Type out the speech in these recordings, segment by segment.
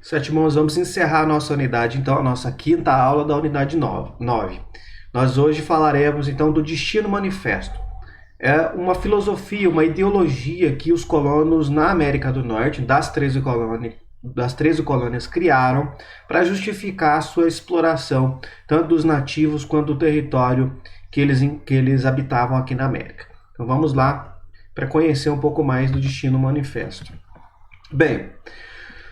Certo, irmãos, vamos encerrar a nossa unidade, então, a nossa quinta aula da unidade 9. Nós hoje falaremos, então, do Destino Manifesto. É uma filosofia, uma ideologia que os colonos na América do Norte, das 13 colônias, criaram para justificar a sua exploração, tanto dos nativos quanto do território que eles habitavam aqui na América. Então vamos lá para conhecer um pouco mais do Destino Manifesto. Bem,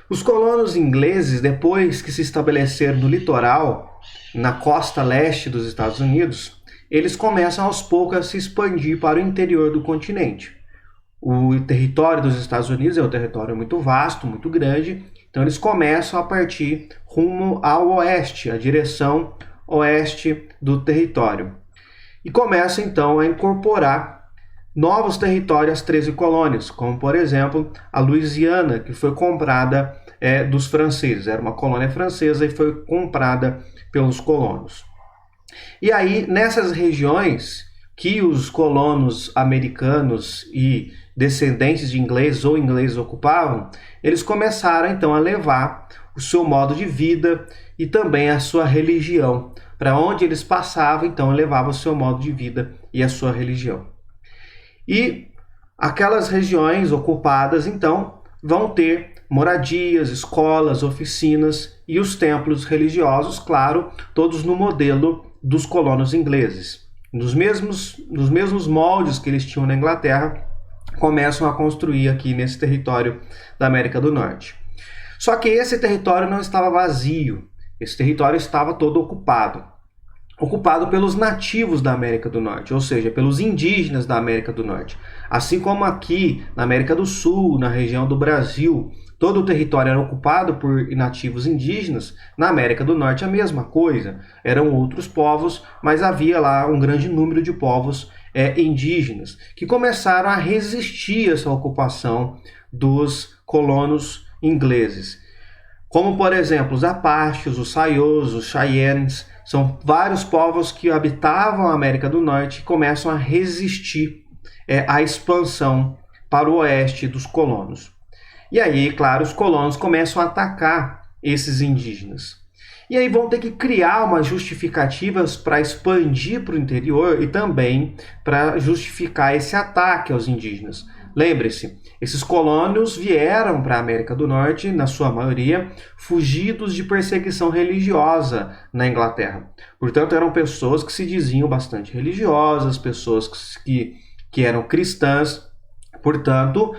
os colonos ingleses, depois que se estabeleceram no litoral, na costa leste dos Estados Unidos, eles começam aos poucos a se expandir para o interior do continente. O território dos Estados Unidos é um território muito vasto, muito grande, então eles começam a partir rumo ao oeste, a direção oeste do território. E começam então a incorporar novos territórios às 13 colônias, como por exemplo a Louisiana, que foi comprada dos franceses. Era uma colônia francesa e foi comprada pelos colonos. E aí, nessas regiões que os colonos americanos e descendentes de ingleses ou ingleses ocupavam, eles começaram então a levar o seu modo de vida e também a sua religião. Para onde eles passavam, então, levavam o seu modo de vida e a sua religião. E aquelas regiões ocupadas, então, vão ter moradias, escolas, oficinas e os templos religiosos, claro, todos no modelo dos colonos ingleses. Nos mesmos moldes que eles tinham na Inglaterra, começam a construir aqui nesse território da América do Norte. Só que esse território não estava vazio, esse território estava todo ocupado pelos nativos da América do Norte, ou seja, pelos indígenas da América do Norte. Assim como aqui na América do Sul, na região do Brasil, todo o território era ocupado por nativos indígenas, na América do Norte a mesma coisa. Eram outros povos, mas havia lá um grande número de povos indígenas, que começaram a resistir a essa ocupação dos colonos ingleses. Como, por exemplo, os Apaches, os Sayos, os Cheyennes, são vários povos que habitavam a América do Norte e começam a resistir à expansão para o oeste dos colonos. E aí, claro, os colonos começam a atacar esses indígenas. E aí vão ter que criar umas justificativas para expandir para o interior e também para justificar esse ataque aos indígenas. Lembre-se, esses colonos vieram para a América do Norte, na sua maioria, fugidos de perseguição religiosa na Inglaterra. Portanto, eram pessoas que se diziam bastante religiosas, pessoas que eram cristãs. Portanto,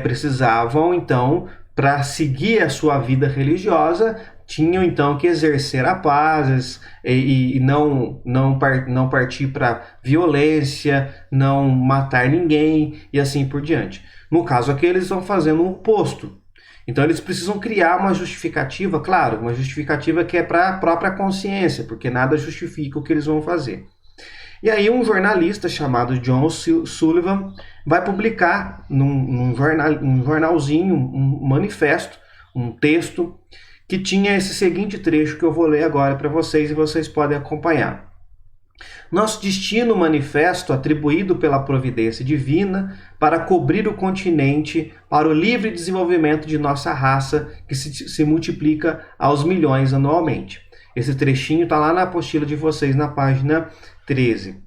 precisavam, então, para seguir a sua vida religiosa, tinham, então, que exercer a paz e não partir para violência, não matar ninguém e assim por diante. No caso aqui, eles estão fazendo o oposto. Então, eles precisam criar uma justificativa, claro, uma justificativa que é para a própria consciência, porque nada justifica o que eles vão fazer. E aí um jornalista chamado John Sullivan vai publicar num jornalzinho, um manifesto, um texto, que tinha esse seguinte trecho que eu vou ler agora para vocês e vocês podem acompanhar. Nosso destino manifesto, atribuído pela providência divina para cobrir o continente para o livre desenvolvimento de nossa raça, que se multiplica aos milhões anualmente. Esse trechinho está lá na apostila de vocês, na página 13.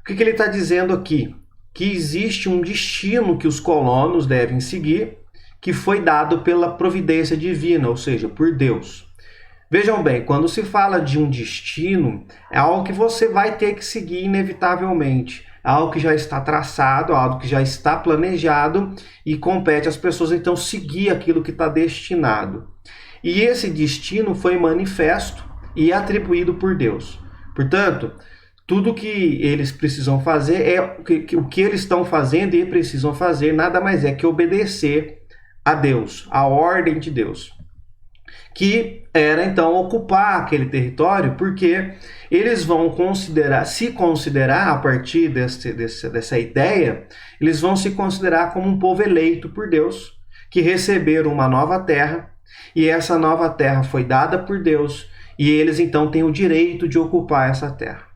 O que ele está dizendo aqui? Que existe um destino que os colonos devem seguir, que foi dado pela providência divina, ou seja, por Deus. Vejam bem, quando se fala de um destino, é algo que você vai ter que seguir inevitavelmente. É algo que já está traçado, algo que já está planejado e compete às pessoas, então, seguir aquilo que está destinado. E esse destino foi manifesto e atribuído por Deus. Portanto, tudo que eles precisam fazer o que eles estão fazendo e precisam fazer nada mais é que obedecer a Deus, a ordem de Deus, que era então ocupar aquele território, porque eles vão se considerar a partir dessa ideia, eles vão se considerar como um povo eleito por Deus, que receberam uma nova terra, e essa nova terra foi dada por Deus, e eles então têm o direito de ocupar essa terra.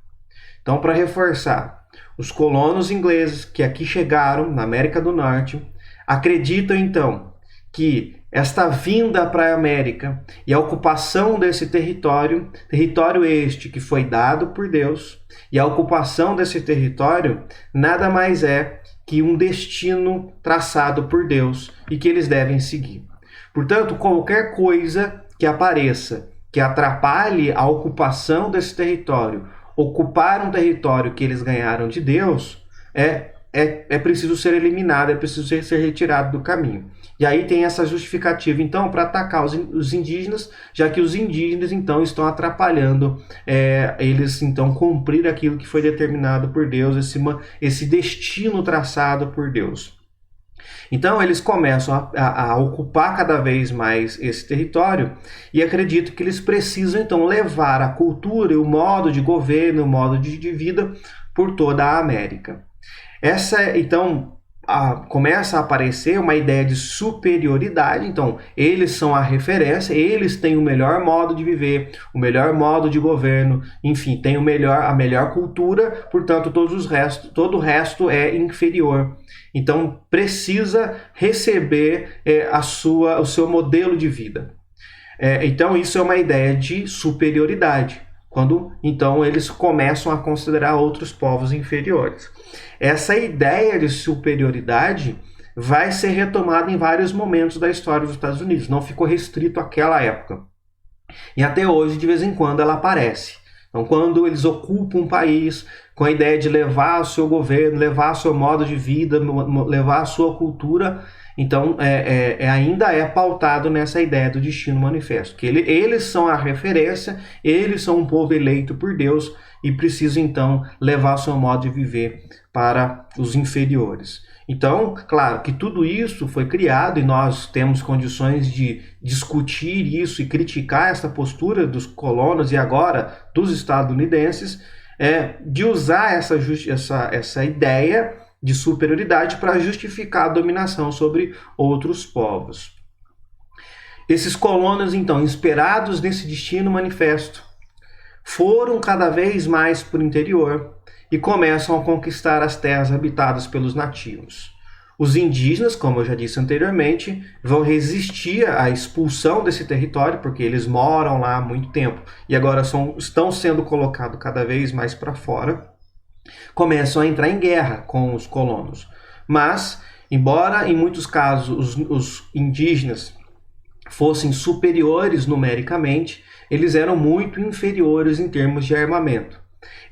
Então, para reforçar, os colonos ingleses que aqui chegaram na América do Norte acreditam então que esta vinda para a América e a ocupação desse território, território este que foi dado por Deus, e a ocupação desse território nada mais é que um destino traçado por Deus e que eles devem seguir. Portanto, qualquer coisa que apareça, que atrapalhe a ocupação desse território, ocupar um território que eles ganharam de Deus, é preciso ser eliminado, é preciso ser retirado do caminho. E aí tem essa justificativa, então, para atacar os indígenas, já que os indígenas, então, estão atrapalhando eles, então, cumprir aquilo que foi determinado por Deus, esse destino traçado por Deus. Então, eles começam a ocupar cada vez mais esse território e acredito que eles precisam, então, levar a cultura, o modo de governo, o modo de vida por toda a América. Então, começa a aparecer uma ideia de superioridade. Então, eles são a referência, eles têm o melhor modo de viver, o melhor modo de governo, enfim, têm a melhor cultura, portanto, todo o resto é inferior. Então, precisa receber o seu modelo de vida. Então, isso é uma ideia de superioridade, quando então eles começam a considerar outros povos inferiores. Essa ideia de superioridade vai ser retomada em vários momentos da história dos Estados Unidos, não ficou restrito àquela época. E até hoje, de vez em quando, ela aparece. Então, quando eles ocupam um país com a ideia de levar o seu governo, levar o seu modo de vida, levar a sua cultura, então ainda é pautado nessa ideia do destino manifesto, que eles são a referência, eles são um povo eleito por Deus e precisam então levar o seu modo de viver para os inferiores. Então, claro que tudo isso foi criado e nós temos condições de discutir isso e criticar essa postura dos colonos e agora dos estadunidenses, de usar essa ideia de superioridade para justificar a dominação sobre outros povos. Esses colonos, então, inspirados nesse destino manifesto, foram cada vez mais para o interior e começam a conquistar as terras habitadas pelos nativos. Os indígenas, como eu já disse anteriormente, vão resistir à expulsão desse território, porque eles moram lá há muito tempo e agora estão sendo colocados cada vez mais para fora. Começam a entrar em guerra com os colonos. Mas, embora em muitos casos os indígenas fossem superiores numericamente, eles eram muito inferiores em termos de armamento.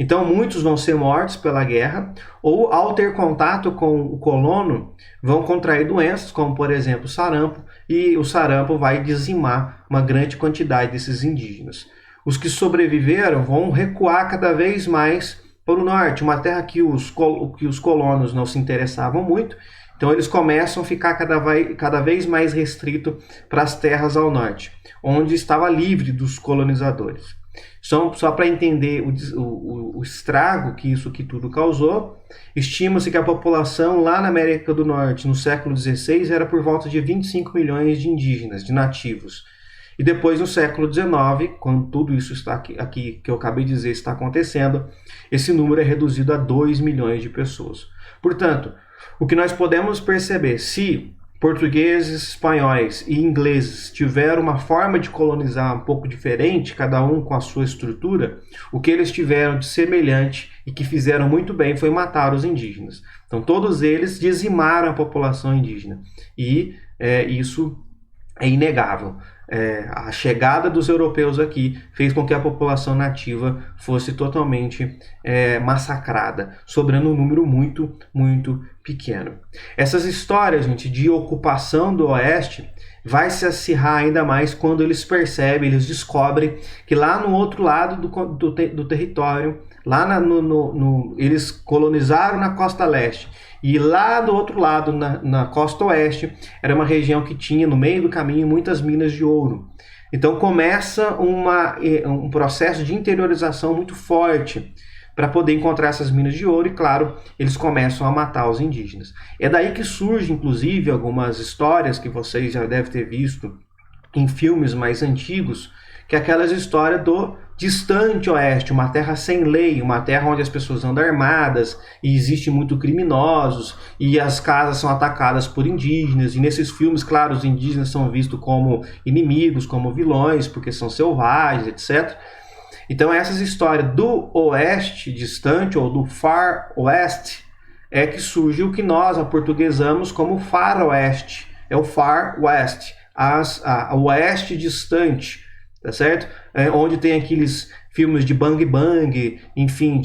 Então, muitos vão ser mortos pela guerra ou, ao ter contato com o colono, vão contrair doenças, como, por exemplo, sarampo, e o sarampo vai dizimar uma grande quantidade desses indígenas. Os que sobreviveram vão recuar cada vez mais para o norte, uma terra que os colonos não se interessavam muito, então eles começam a ficar cada vez mais restrito para as terras ao norte, onde estava livre dos colonizadores. Só para entender o estrago que isso aqui tudo causou, estima-se que a população lá na América do Norte, no século XVI, era por volta de 25 milhões de indígenas, de nativos. E depois, no século XIX, quando tudo isso está aqui que eu acabei de dizer está acontecendo, esse número é reduzido a 2 milhões de pessoas. Portanto, o que nós podemos perceber, se portugueses, espanhóis e ingleses tiveram uma forma de colonizar um pouco diferente, cada um com a sua estrutura, o que eles tiveram de semelhante e que fizeram muito bem foi matar os indígenas. Então, todos eles dizimaram a população indígena. E isso é inegável. A chegada dos europeus aqui fez com que a população nativa fosse totalmente massacrada, sobrando um número muito, muito pequeno. Essas histórias, gente, de ocupação do Oeste vai se acirrar ainda mais quando eles percebem, eles descobrem que lá no outro lado do território, lá eles colonizaram na costa leste, e lá do outro lado, na costa oeste, era uma região que tinha no meio do caminho muitas minas de ouro. Então começa um processo de interiorização muito forte para poder encontrar essas minas de ouro e, claro, eles começam a matar os indígenas. É daí que surge, inclusive, algumas histórias que vocês já devem ter visto em filmes mais antigos, que é aquelas histórias do distante oeste, uma terra sem lei, uma terra onde as pessoas andam armadas e existem muito criminosos e as casas são atacadas por indígenas. E nesses filmes, claro, os indígenas são vistos como inimigos, como vilões, porque são selvagens, etc. Então essas histórias do oeste distante ou do far west é que surge o que nós aportuguesamos como faroeste. É o far west, o oeste distante, tá certo? Onde tem aqueles filmes de bang bang, enfim,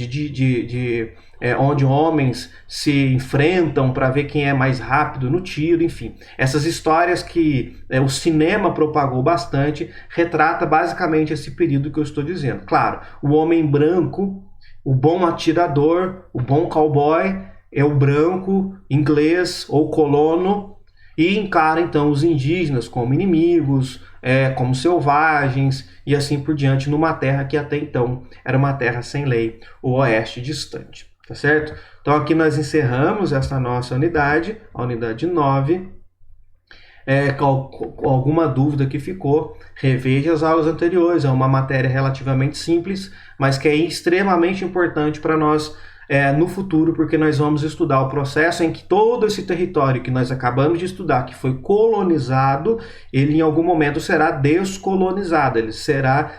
onde homens se enfrentam para ver quem é mais rápido no tiro, enfim. Essas histórias que o cinema propagou bastante, retrata basicamente esse período que eu estou dizendo. Claro, o homem branco, o bom atirador, o bom cowboy, é o branco, inglês ou colono, e encara então os indígenas como inimigos, como selvagens e assim por diante, numa terra que até então era uma terra sem lei, o oeste distante, tá certo? Então aqui nós encerramos essa nossa unidade, a unidade 9. Com alguma dúvida que ficou, reveja as aulas anteriores, é uma matéria relativamente simples, mas que é extremamente importante para nós no futuro, porque nós vamos estudar o processo em que todo esse território que nós acabamos de estudar, que foi colonizado, ele em algum momento será descolonizado, ele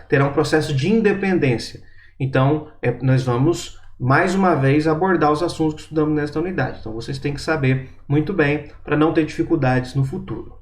terá um processo de independência. Então, nós vamos, mais uma vez, abordar os assuntos que estudamos nesta unidade. Então, vocês têm que saber muito bem para não ter dificuldades no futuro.